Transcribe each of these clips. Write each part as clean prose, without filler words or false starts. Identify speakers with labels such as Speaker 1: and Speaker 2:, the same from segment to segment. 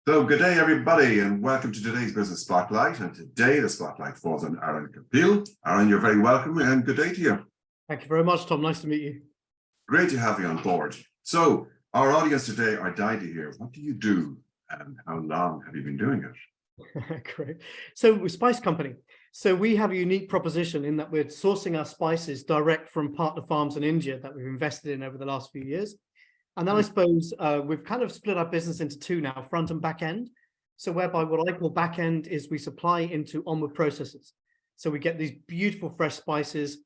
Speaker 1: So good day, everybody, and welcome to today's Business Spotlight. And today the spotlight falls on Arun and Kapil. Arun, you're very welcome and good day to you.
Speaker 2: Thank you very much, Tom. Nice to meet you.
Speaker 1: Great to have you on board. So our audience today are dying to hear, what do you do and how long have you been doing it?
Speaker 2: Great. So we're Spice Company. So we have a unique proposition in that we're sourcing our spices direct from partner farms in India that we've invested in over the last few years. And then I suppose we've kind of split our business into two now, front and back end. So whereby what I call back end is we supply into onward processors. So we get these beautiful fresh spices,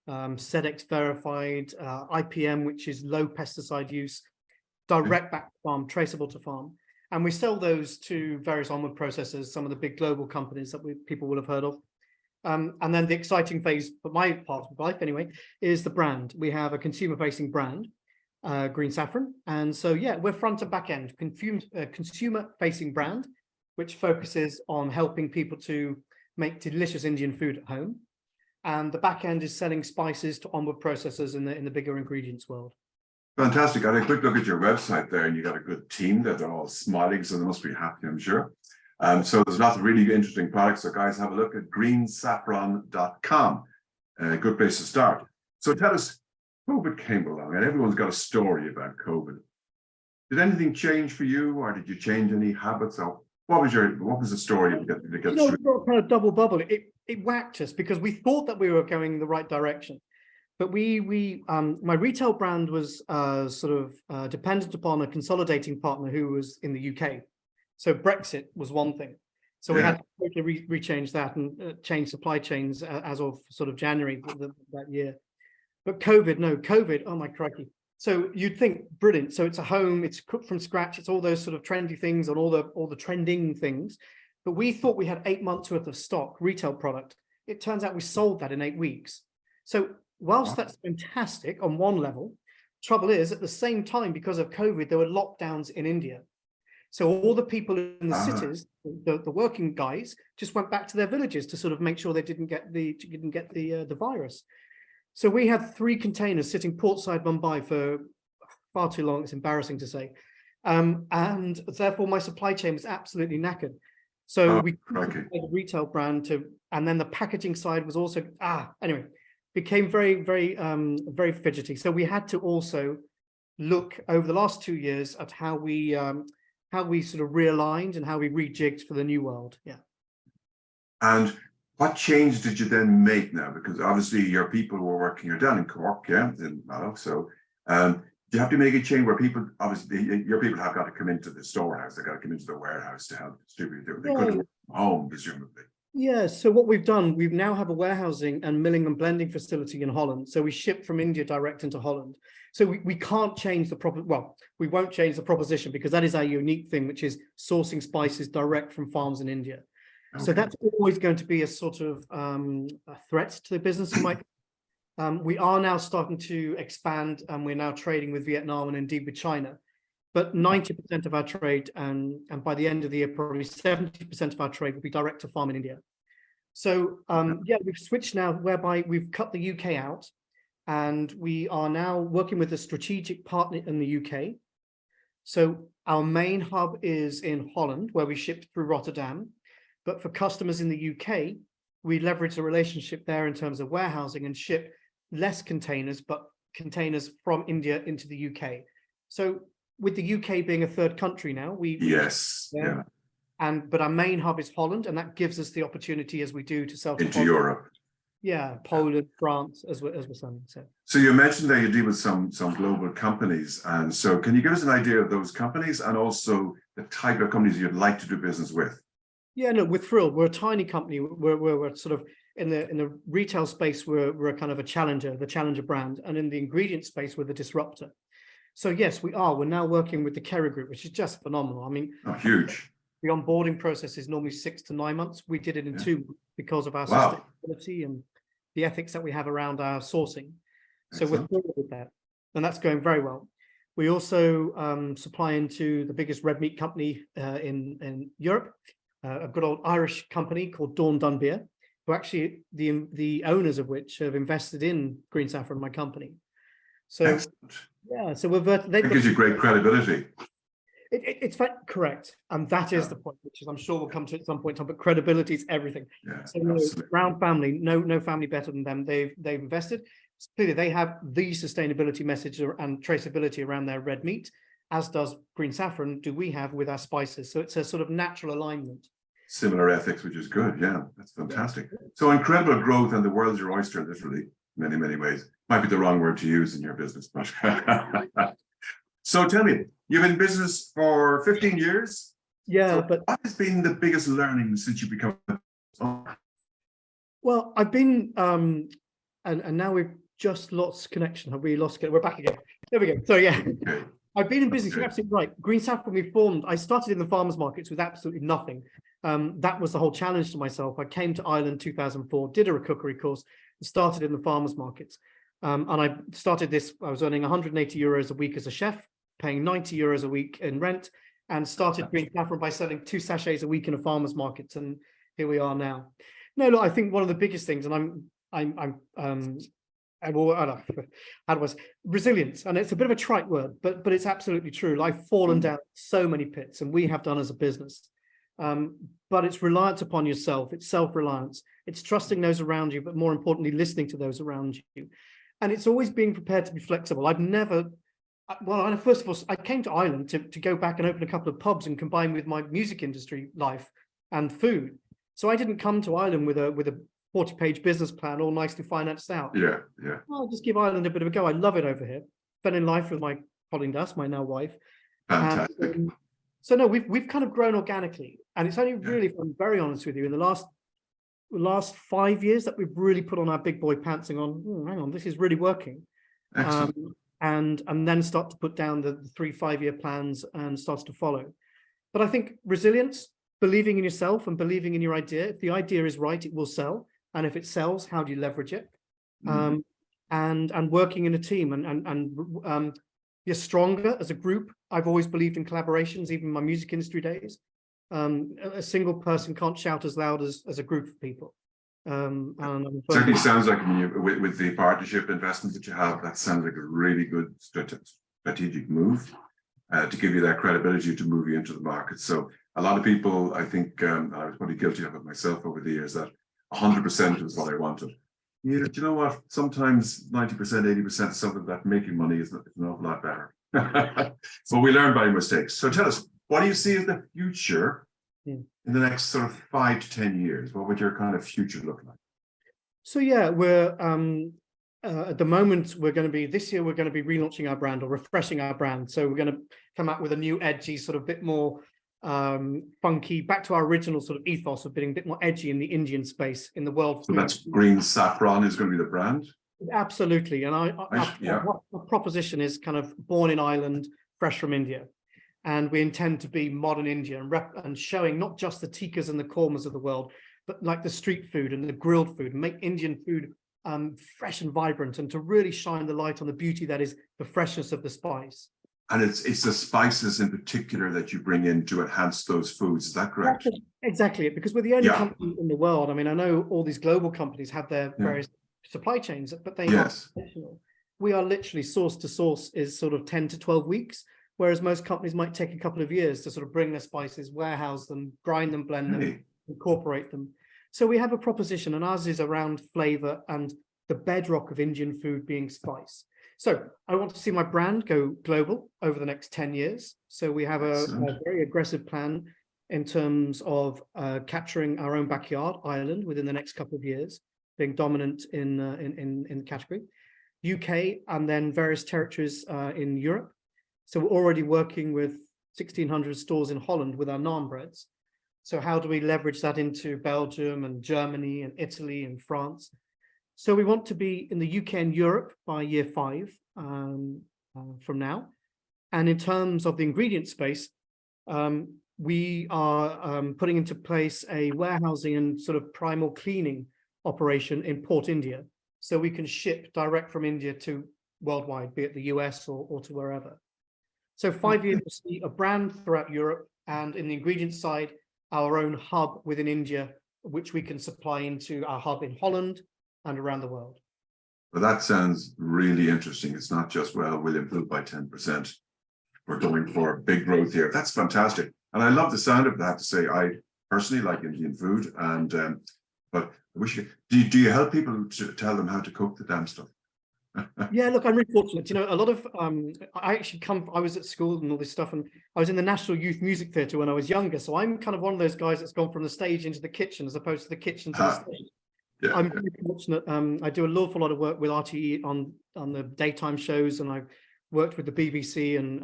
Speaker 2: SEDEX verified, IPM, which is low pesticide use, direct back to farm, traceable to farm. And we sell those to various onward processors, some of the big global companies that people will have heard of. And then the exciting phase for my part of life anyway, is the brand. We have a consumer facing brand, Green Saffron. And so, yeah, we're front and back end, consumer facing brand, which focuses on helping people to make delicious Indian food at home. And the back end is selling spices to onward processors in the bigger ingredients world.
Speaker 1: Fantastic. I had a quick look at your website there and you got a good team there. They're all smiling, so they must be happy, I'm sure. So there's lots of really interesting products. So guys, have a look at greensaffron.com. A good place to start. So tell us, COVID came along and everyone's got a story about COVID. Did anything change for you, or did you change any habits? Or what was the story to get through?
Speaker 2: We got kind of double bubble. It whacked us because we thought that we were going the right direction. But my retail brand was dependent upon a consolidating partner who was in the UK. So Brexit was one thing. So we had to quickly rechange that and change supply chains as of sort of January that year. But COVID, oh my crikey. So you'd think, brilliant. So it's a home, it's cooked from scratch, it's all those sort of trendy things and all the trending things. But we thought we had 8 months worth of stock, retail product. It turns out we sold that in 8 weeks. So whilst that's fantastic on one level, trouble is at the same time, because of COVID, there were lockdowns in India. So all the people in the cities, the working guys, just went back to their villages to sort of make sure they didn't get the virus. So we had 3 containers sitting portside Mumbai for far too long. It's embarrassing to say, and therefore my supply chain was absolutely knackered. So we created a retail brand and then the packaging side was also anyway. Became very, very, very fidgety. So we had to also look over the last 2 years at how we sort of realigned and how we rejigged for the new world. Yeah. And
Speaker 1: what change did you then make now? Because obviously your people were working, you're down in Cork, in Mallow. So do you have to make a change where people, obviously your people have got to come into the storehouse, they've got to come into the warehouse to help distribute it. They couldn't work from home, presumably.
Speaker 2: Yeah, so what we've done, we now have a warehousing and milling and blending facility in Holland. So we ship from India direct into Holland. So we can't change we won't change the proposition because that is our unique thing, which is sourcing spices direct from farms in India. Okay. So that's always going to be a sort of a threat to the business. We are now starting to expand and we're now trading with Vietnam and indeed with China. But 90% of our trade, and by the end of the year, probably 70% of our trade will be direct to farm in India. So we've switched now whereby we've cut the UK out and we are now working with a strategic partner in the UK. So our main hub is in Holland where we ship through Rotterdam. But for customers in the UK, we leverage the relationship there in terms of warehousing and ship less containers, but containers from India into the UK. So with the UK being a third country now, but our main hub is Holland, and that gives us the opportunity as we do to sell to
Speaker 1: into Europe.
Speaker 2: Yeah, Poland, France, as we're selling.
Speaker 1: So you mentioned that you deal with some global companies, and so can you give us an idea of those companies and also the type of companies you'd like to do business with?
Speaker 2: Yeah, no, we're thrilled. We're a tiny company. We're sort of in the retail space. We're a kind of a challenger, the challenger brand, and in the ingredient space, we're the disruptor. So yes, we are. We're now working with the Kerry Group, which is just phenomenal. I mean,
Speaker 1: huge.
Speaker 2: The onboarding process is normally 6 to 9 months. We did it in 2 months because of our sustainability and the ethics that we have around our sourcing. So we're thrilled with that, and that's going very well. We also supply into the biggest red meat company in Europe, a good old Irish company called Dawn Dunbeer, who actually the owners of which have invested in Green Saffron, my company. So
Speaker 1: excellent.
Speaker 2: Yeah, so
Speaker 1: that gives you great credibility.
Speaker 2: It's correct, and that is the point, which is I'm sure we'll come to at some point, Tom. But credibility is everything.
Speaker 1: Yeah,
Speaker 2: So the Brown family, no family better than them. They've invested. Clearly, they have the sustainability message and traceability around their red meat, as does Green Saffron. Do we have with our spices? So it's a sort of natural alignment.
Speaker 1: Similar ethics, which is good. Yeah, that's fantastic. So incredible growth, and the world's your oyster, literally, many, many ways. Might be the wrong word to use in your business, but so tell me, you've been in business for 15 years.
Speaker 2: Yeah,
Speaker 1: so
Speaker 2: but
Speaker 1: what has been the biggest learning since you become?
Speaker 2: Well, I've been and now we've just lost connection. Have we lost connection? We're back again. There we go. So yeah.
Speaker 1: Okay.
Speaker 2: I've been in business, you're absolutely right. Green Saffron, we formed, I started in the farmers markets with absolutely nothing. That was the whole challenge to myself. I came to Ireland 2004, did a cookery course, and started in the farmers markets. And I started this, I was earning 180 euros a week as a chef, paying 90 euros a week in rent, and started Green Saffron by selling 2 sachets a week in a farmers market. And here we are now. No, look, I think one of the biggest things, and how do I say, resilience, and it's a bit of a trite word, but it's absolutely true. I've fallen down so many pits, and we have done as a business. But it's reliance upon yourself, it's self-reliance, it's trusting those around you, but more importantly, listening to those around you. And it's always being prepared to be flexible. I've never, well, first of all, I came to Ireland to go back and open a couple of pubs and combine with my music industry life and food. So I didn't come to Ireland with a 40-page business plan all nicely financed out.
Speaker 1: Yeah.
Speaker 2: I'll just give Ireland a bit of a go. I love it over here. Fell in life with my Colin Dust, my now wife.
Speaker 1: Fantastic.
Speaker 2: And, so no, we've kind of grown organically, and it's only really, if I'm very honest with you, in the last 5 years that we've really put on our big boy pants and gone, hang on, this is really working. And then start to put down the 3-5 year plans and starts to follow. But I think resilience, believing in yourself and believing in your idea. If the idea is right, it will sell. And if it sells, how do you leverage it? And working in a team and you're stronger as a group. I've always believed in collaborations, even in my music industry days. A single person can't shout as loud as a group of people.
Speaker 1: Certainly sounds like with the partnership investment that you have, that sounds like a really good strategic move to give you that credibility to move you into the market. So a lot of people, I think, I was probably guilty of it myself over the years, that 100% was what I wanted. Yeah, do you know what? Sometimes 90%, 80% of something that making money is an awful lot better. But we learn by mistakes. So tell us, what do you see as the future in the next sort of 5 to 10 years? What would your kind of future look like?
Speaker 2: So yeah, we're at the moment this year we're going to be relaunching our brand or refreshing our brand. So we're going to come out with a new edgy sort of bit more funky, back to our original sort of ethos of being a bit more edgy in the Indian space in the world.
Speaker 1: So that's Green Saffron is going to be the brand?
Speaker 2: Absolutely. And our proposition is kind of born in Ireland, fresh from India. And we intend to be modern India and showing not just the tikas and the kormas of the world, but like the street food and the grilled food, and make Indian food fresh and vibrant, and to really shine the light on the beauty that is the freshness of the spice. And
Speaker 1: it's the spices in particular that you bring in to enhance those foods. Is that correct?
Speaker 2: Exactly, because we're the only company in the world. I mean, I know all these global companies have their various supply chains, but they are traditional. We are literally source to source is sort of 10 to 12 weeks, whereas most companies might take a couple of years to sort of bring their spices, warehouse them, grind them, blend them, incorporate them. So we have a proposition, and ours is around flavor and the bedrock of Indian food being spice. So I want to see my brand go global over the next 10 years. So we have a very aggressive plan in terms of capturing our own backyard, Ireland, within the next couple of years, being dominant in the category, UK, and then various territories in Europe. So we're already working with 1,600 stores in Holland with our naan breads. So how do we leverage that into Belgium and Germany and Italy and France? So we want to be in the UK and Europe by year 5 from now. And in terms of the ingredient space, we are putting into place a warehousing and sort of primal cleaning operation in Port India. So we can ship direct from India to worldwide, be it the US or to wherever. So 5 years, we'll see a brand throughout Europe, and in the ingredient side, our own hub within India, which we can supply into our hub in Holland and around the world.
Speaker 1: Well, that sounds really interesting. It's not just, well, we'll improve by 10%. we're going for big growth here. That's fantastic. And I love the sound of it, I have to say. I personally like Indian food, and but I wish do you help people to tell them how to cook the damn stuff?
Speaker 2: Yeah, look, I'm really fortunate. You know, a lot of I was at school and all this stuff, and I was in the National Youth Music Theatre when I was younger. So I'm kind of one of those guys that's gone from the stage into the kitchen as opposed to the kitchen to the stage.
Speaker 1: Yeah,
Speaker 2: I'm very fortunate. I do an awful lot of work with RTE on the daytime shows, and I've worked with the BBC and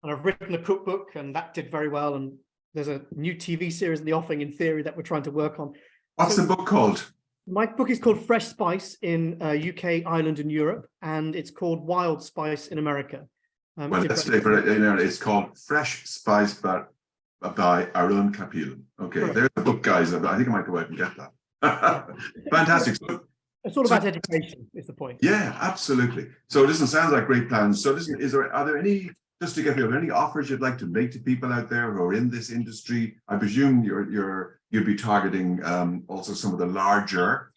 Speaker 2: I've written a cookbook, and that did very well. And there's a new TV series in the offing, in theory, that we're trying to work on.
Speaker 1: What's the book called?
Speaker 2: My book is called Fresh Spice in UK, Ireland, and Europe, and it's called Wild Spice in America.
Speaker 1: Well, let's stay for it. You know, it's called Fresh Spice by Arun, Kapil. Okay, correct. There's the book, guys. I think I might go out and get that. Fantastic.
Speaker 2: It's all about education, is the point.
Speaker 1: Yeah, absolutely. So listen, sounds like great plans. So listen, are there any, just to get here, are there any offers you'd like to make to people out there who are in this industry? I presume you'd be targeting also some of the larger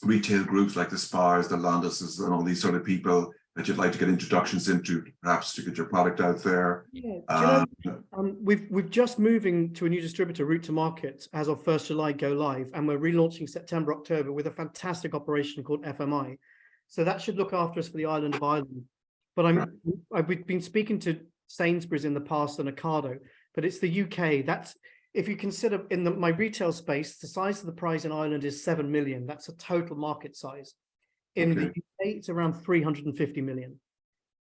Speaker 1: retail groups like the Spars, the Londuses, and all these sort of people that you'd like to get introductions into, perhaps to get your product out there.
Speaker 2: Yeah. We've just moving to a new distributor, route to market, as of 1st July go live, and we're relaunching September, October with a fantastic operation called FMI. So that should look after us for the island of Ireland. But we've been speaking to Sainsbury's in the past and Ocado, but it's the UK. That's, if you consider in my retail space, the size of the prize in Ireland is 7 million. That's a total market size. In the UK, it's around 350 million.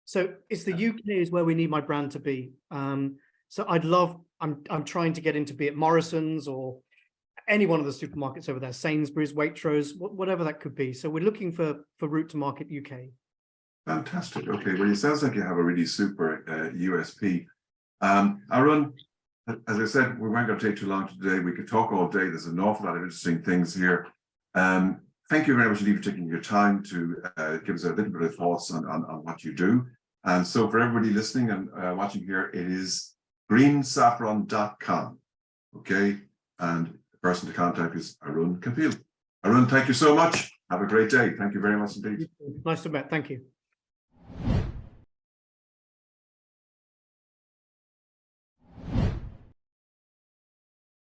Speaker 2: So it's the UK is where we need my brand to be. So I'm trying to get into, be it Morrison's or any one of the supermarkets over there, Sainsbury's, Waitrose, whatever that could be. So we're looking for route to market UK.
Speaker 1: Fantastic. Okay, well, it sounds like you have a really super USP. Arun, as I said, we weren't going to take too long today. We could talk all day. There's an awful lot of interesting things here. Thank you very much indeed for taking your time to give us a little bit of thoughts on what you do. And so for everybody listening and watching here, it is greensaffron.com. Okay, and the person to contact is Arun Kapil. Arun, thank you so much. Have a great day. Thank you very much indeed.
Speaker 2: Nice to meet. Thank you.